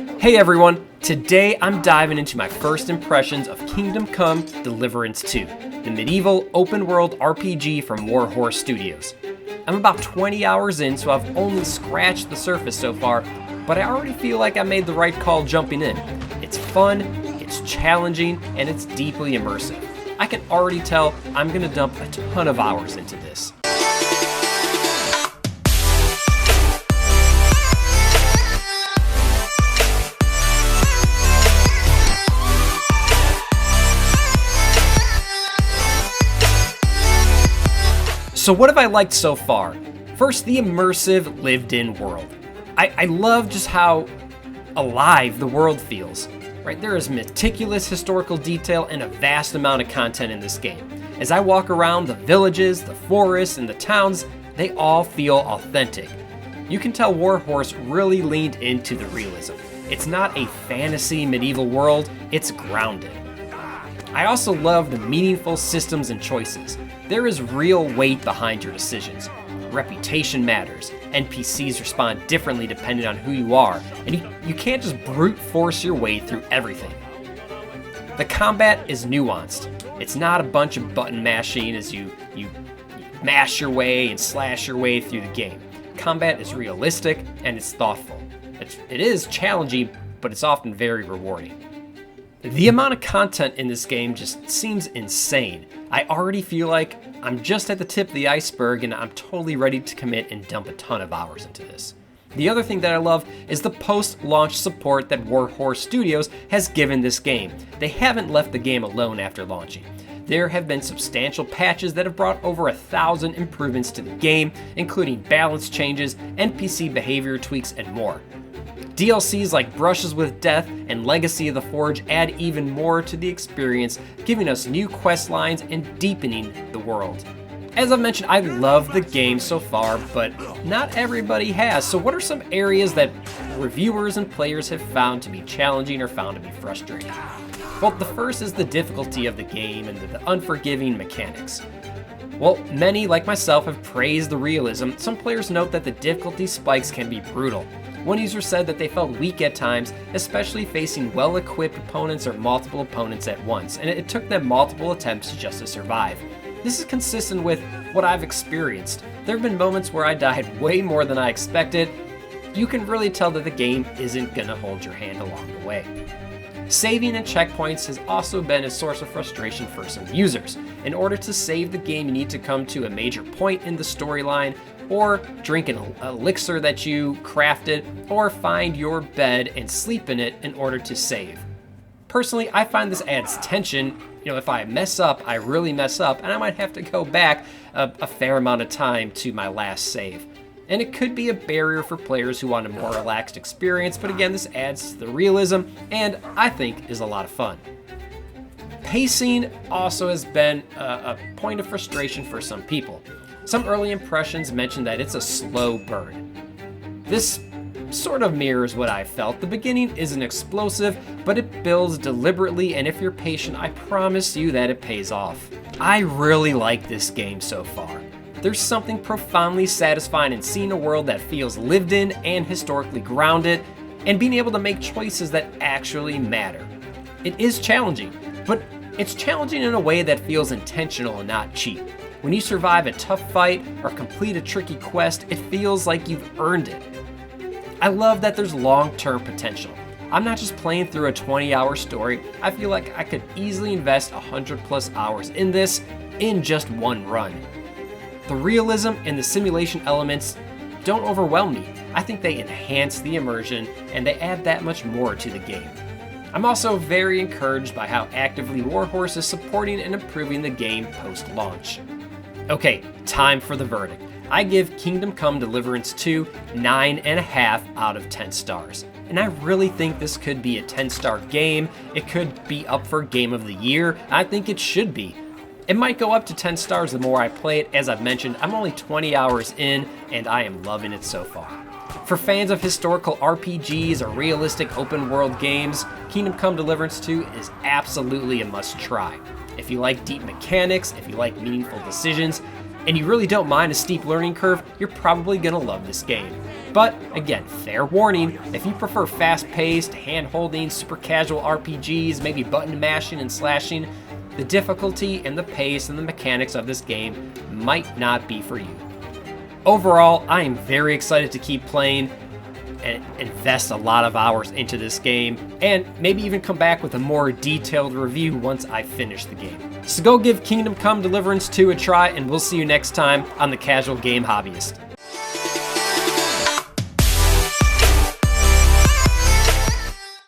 Hey everyone, today I'm diving into my first impressions of Kingdom Come Deliverance 2, the medieval open-world RPG from Warhorse Studios. I'm about 20 hours in, so I've only scratched the surface so far, but I already feel like I made the right call jumping in. It's fun, it's challenging, and it's deeply immersive. I can already tell I'm going to dump a ton of hours into this. So what have I liked so far? First, the immersive, lived-in world. I love just how alive the world feels. Right, there is meticulous historical detail and a vast amount of content in this game. As I walk around the villages, the forests, and the towns, they all feel authentic. You can tell Warhorse really leaned into the realism. It's not a fantasy medieval world, it's grounded. I also love the meaningful systems and choices. There is real weight behind your decisions. Reputation matters. NPCs respond differently depending on who you are, and you can't just brute force your way through everything. The combat is nuanced. It's not a bunch of button mashing as you mash your way and slash your way through the game. Combat is realistic and it's thoughtful. It is challenging, but it's often very rewarding. The amount of content in this game just seems insane. I already feel like I'm just at the tip of the iceberg and I'm totally ready to commit and dump a ton of hours into this. The other thing that I love is the post-launch support that Warhorse Studios has given this game. They haven't left the game alone after launching. There have been substantial patches that have brought over 1,000 improvements to the game, including balance changes, NPC behavior tweaks, and more. DLCs like Brushes with Death and Legacy of the Forge add even more to the experience, giving us new quest lines and deepening the world. As I've mentioned, I love the game so far, but not everybody has. So what are some areas that reviewers and players have found to be challenging or found to be frustrating? Well, the first is the difficulty of the game and the unforgiving mechanics. Well, many, like myself, have praised the realism. Some players note that the difficulty spikes can be brutal. One user said that they felt weak at times, especially facing well-equipped opponents or multiple opponents at once, and it took them multiple attempts just to survive. This is consistent with what I've experienced. There have been moments where I died way more than I expected. You can really tell that the game isn't gonna hold your hand along the way. Saving and checkpoints has also been a source of frustration for some users. In order to save the game, you need to come to a major point in the storyline, or drink an elixir that you crafted, or find your bed and sleep in it in order to save. Personally, I find this adds tension. If I mess up, I really mess up, and I might have to go back a fair amount of time to my last save. And it could be a barrier for players who want a more relaxed experience, but again, this adds to the realism, and I think is a lot of fun. Pacing also has been a point of frustration for some people. Some early impressions mention that it's a slow burn. This sort of mirrors what I felt. The beginning isn't explosive, but it builds deliberately, and if you're patient, I promise you that it pays off. I really like this game so far. There's something profoundly satisfying in seeing a world that feels lived in and historically grounded, and being able to make choices that actually matter. It is challenging, but it's challenging in a way that feels intentional and not cheap. When you survive a tough fight or complete a tricky quest, it feels like you've earned it. I love that there's long-term potential. I'm not just playing through a 20-hour story. I feel like I could easily invest 100+ hours in this in just one run. The realism and the simulation elements don't overwhelm me. I think they enhance the immersion and they add that much more to the game. I'm also very encouraged by how actively Warhorse is supporting and improving the game post-launch. Okay, time for the verdict. I give Kingdom Come Deliverance 2 9.5 out of 10 stars. And I really think this could be a 10-star game. It could be up for Game of the Year. I think it should be. It might go up to 10 stars the more I play it. As I've mentioned, I'm only 20 hours in, and I am loving it so far. For fans of historical RPGs or realistic open-world games, Kingdom Come Deliverance 2 is absolutely a must-try. If you like deep mechanics, if you like meaningful decisions, and you really don't mind a steep learning curve, you're probably gonna love this game. But again, fair warning, if you prefer fast-paced, hand-holding, super casual RPGs, maybe button mashing and slashing, the difficulty and the pace and the mechanics of this game might not be for you. Overall, I am very excited to keep playing and invest a lot of hours into this game, and maybe even come back with a more detailed review once I finish the game. So go give Kingdom Come Deliverance 2 a try, and we'll see you next time on The Casual Game Hobbyist.